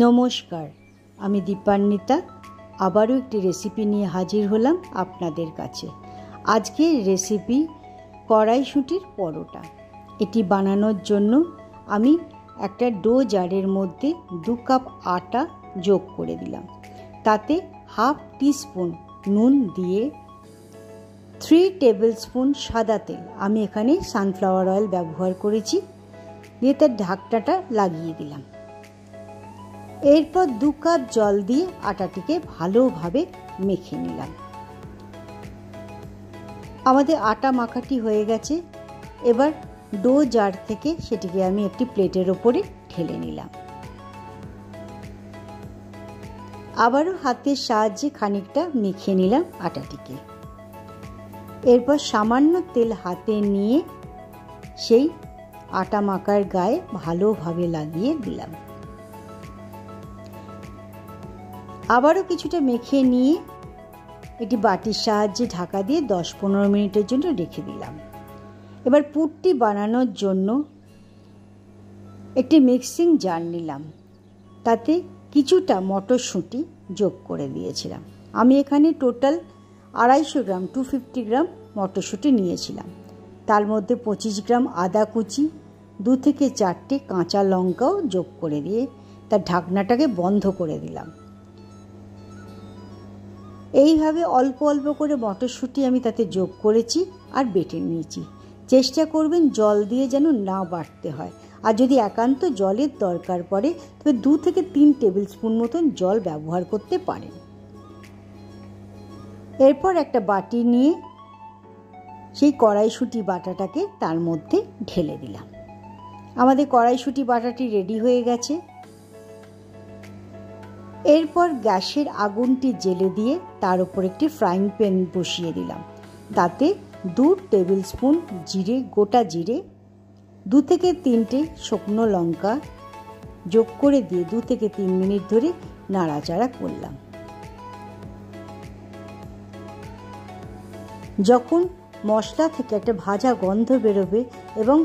নমস্কার, আমি দীপান্বিতা আবারও একটি রেসিপি নিয়ে হাজির হলাম আপনাদের কাছে। আজকের রেসিপি কড়াইশুঁটির পরোটা। এটি বানানোর জন্য আমি একটা ডো জারের মধ্যে 2 কাপ আটা যোগ করে দিলাম। তাতে হাফ টিস্পুন নুন দিয়ে 3 টেবিল স্পুন সাদা তেল, আমি এখানে সানফ্লাওয়ার অয়েল ব্যবহার করেছি, দিয়ে তার ঢাকনাটা লাগিয়ে দিলাম। এরপর 2 কাপ জল দিয়ে আটাটিকে ভালোভাবে মেখে নিলাম। আমাদের আটা মাখাটি হয়ে গেছে। এবার ডো জার থেকে সেটিকে আমি একটি প্লেটের ওপরে ঢেলে নিলাম। আবারও হাতের সাহায্যে খানিকটা মেখে নিলাম আটাটিকে। এরপর সামান্য তেল হাতে নিয়ে সেই আটা মাখার গায়ে ভালোভাবে লাগিয়ে দিলাম। আবারও কিছুটা মেখে নিয়ে এটি বাটির সাহায্যে ঢাকা দিয়ে 10-15 মিনিটের জন্য রেখে দিলাম। এবার পুরটি বানানোর জন্য একটি মিক্সিং জার নিলাম। তাতে কিছুটা মটরশুঁটি যোগ করে দিয়েছিলাম। আমি এখানে টোটাল 250 গ্রাম 250 গ্রাম মটরশুঁটি নিয়েছিলাম। তার মধ্যে 25 গ্রাম আদা কুচি, 2 থেকে 4টে কাঁচা লঙ্কাও যোগ করে দিয়ে তার ঢাকনাটাকে বন্ধ করে দিলাম। এইভাবে অল্প অল্প করে মটরশুঁটি আমি তাতে যোগ করেছি আর বেটে নিয়েছি। চেষ্টা করবেন জল দিয়ে যেন না বাটতে হয়, আর যদি একান্ত জলের দরকার পড়ে তবে 2 থেকে 3 টেবিল স্পুন মতন জল ব্যবহার করতে পারেন। এরপর একটা বাটি নিয়ে সেই কড়াইশুঁটি বাটাটাকে তার মধ্যে ঢেলে দিলাম। আমাদের কড়াইশুঁটি বাটাটি রেডি হয়ে গেছে। এরপর গ্যাসের আগুনটি জ্বেলে দিয়ে তার উপর একটি ফ্রাইং প্যান বসিয়ে দিলাম। তাতে 2 টেবিল স্পুন জিরে, গোটা জিরে, 2 থেকে 3টে শুকনো লঙ্কা যোগ করে দিয়ে 2 থেকে 3 মিনিট ধরে নাড়াচাড়া করলাম। যখন মশলা থেকে একটা ভাজা গন্ধ বেরোবে এবং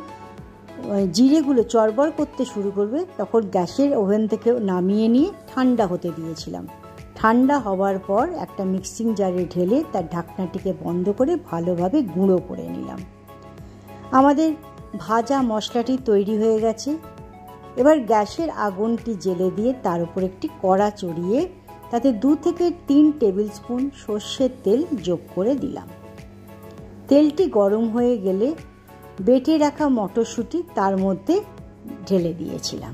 জিরেগুলো চড়বড় করতে শুরু করবে, তখন গ্যাসের ওভেন থেকে নামিয়ে নিয়ে ঠান্ডা হতে দিয়েছিলাম। ঠান্ডা হওয়ার পর একটা মিক্সিং জারে ঢেলে তার ঢাকনাটিকে বন্ধ করে ভালোভাবে গুঁড়ো করে নিলাম। আমাদের ভাজা মশলাটি তৈরি হয়ে গেছে। এবার গ্যাসের আগুনটি জ্বেলে দিয়ে তার উপর একটি কড়া চড়িয়ে তাতে 2 থেকে 3 টেবিল স্পুন সর্ষের তেল যোগ করে দিলাম। তেলটি গরম হয়ে গেলে বেটে রাখা মটরশুঁটি তার মধ্যে ঢেলে দিয়েছিলাম।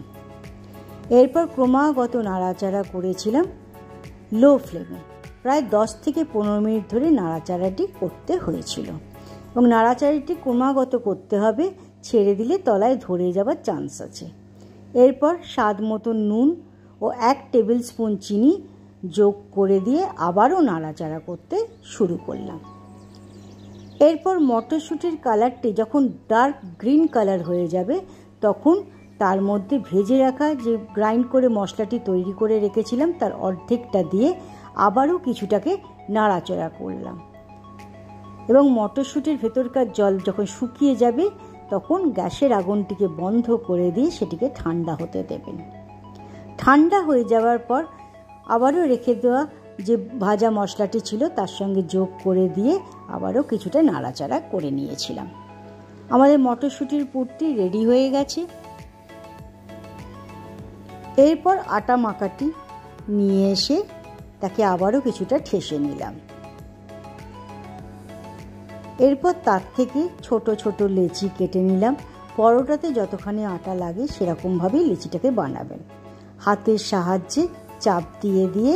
এরপর ক্রমাগত নাড়াচাড়া করেছিলাম লো ফ্লেমে। প্রায় 10 থেকে 15 মিনিট ধরে নাড়াচাড়াটি করতে হয়েছিল, এবং নাড়াচাড়াটি ক্রমাগত করতে হবে, ছেড়ে দিলে তলায় ধরে যাবার চান্স আছে। এরপর স্বাদ মতো নুন ও 1 টেবিল স্পুন চিনি যোগ করে দিয়ে আবারও নাড়াচাড়া করতে শুরু করলাম। এরপর মটরশুঁটির কালারটি যখন ডার্ক গ্রিন কালার হয়ে যাবে, তখন তার মধ্যে ভেজে রাখা যে গ্রাইন্ড করে মশলাটি তৈরি করে রেখেছিলাম তার অর্ধেকটা দিয়ে আবারও কিছুটাকে নাড়াচাড়া করলাম, এবং মটরশুঁটির ভেতরকার জল যখন শুকিয়ে যাবে তখন গ্যাসের আগুনটিকে বন্ধ করে দিয়ে সেটিকে ঠান্ডা হতে দেবেন। ঠান্ডা হয়ে যাওয়ার পর আবারও রেখে দেওয়া যে ভাজা মশলাটি ছিল তার সঙ্গে যোগ করে দিয়ে আবারও কিছুটা নাড়াচাড়া করে নিয়েছিলাম। আমাদের মটরশুঁটির পুরটি রেডি হয়ে গেছে। এরপর আটা মাখাটি নিয়ে এসে তাকে আবারও কিছুটা ঠেসে নিলাম। এরপর তার থেকে ছোট ছোট লেচি কেটে নিলাম। পরোটাতে যতখানি আটা লাগে সেরকমভাবেই লেচিটাকে বানাবেন। হাতের সাহায্যে চাপ দিয়ে দিয়ে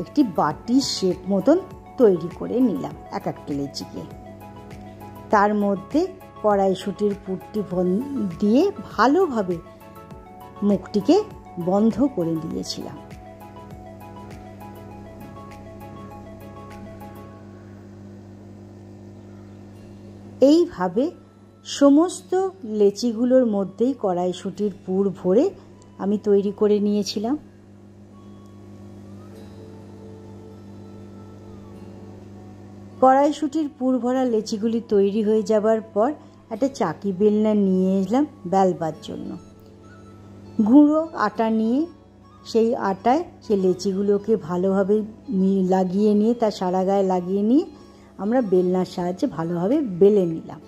একটি বাটির শেপ মতন তৈরি করে নিলাম এক একটা লেচিকে। তার মধ্যে কড়াইশুঁটির পুরটি দিয়ে ভালোভাবে মুখটিকে বন্ধ করে দিয়েছিলাম। এইভাবে সমস্ত লেচিগুলোর মধ্যেই কড়াইশুঁটির পুর ভরে আমি তৈরি করে নিয়েছিলাম। কড়াইশুঁটির পুর ভরা লেচিগুলি তৈরি হয়ে যাবার পর একটা চাকি বেলনা নিয়ে এলাম বেলবার জন্য। গুঁড়ো আটা নিয়ে সেই আটায় সেই লেচিগুলোকে ভালোভাবে লাগিয়ে নিয়ে তার সারা গায়ে লাগিয়ে নিয়ে আমরা বেলনার সাহায্যে ভালোভাবে বেলে নিলাম।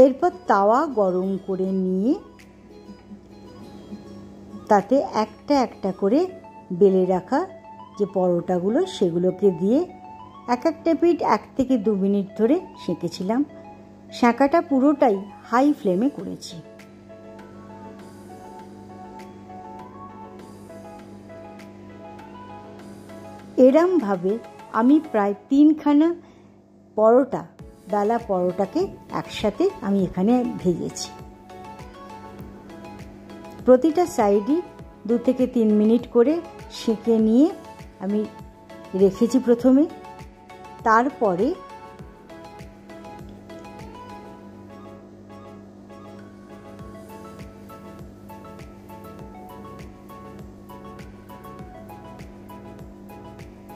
এরপর তাওয়া গরম করে নিয়ে তাতে একটা একটা করে বেলে রাখা যে পরোটাগুলো সেগুলোকে দিয়ে এক একটা পিঠ 1 থেকে 2 মিনিট ধরে সেঁকেছিলাম। সেঁকাটা পুরোটাই হাই ফ্লেমে করেছি। এরমভাবে আমি প্রায় 3খানা পরোটা, বেলা পরোটাকে একসাথে আমি এখানে ভেজেছি। প্রতিটা সাইডই 2 থেকে 3 মিনিট করে সেঁকে নিয়ে আমি রেখেছি প্রথমে।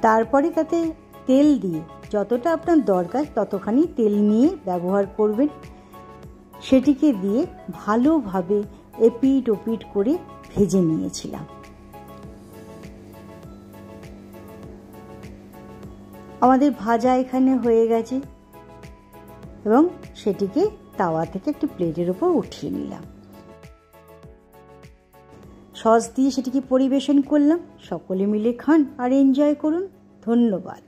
তারপরে তাতে তেল দিয়ে যতটা আপনার দরকার ততখানি তেল নিয়ে ব্যবহার করবেন। সেটিকে দিয়ে ভালোভাবে এপিট ওপিট করে ভেজে নিয়েছিলাম। আমাদের ভাজা এখানে হয়ে গেছে এবং সেটিকে তাওয়া থেকে একটি প্লেটের উপর উঠিয়ে নিলাম। সস দিয়ে সেটিকে পরিবেশন করলাম। সকলে মিলে খান আর এনজয় করুন। ধন্যবাদ।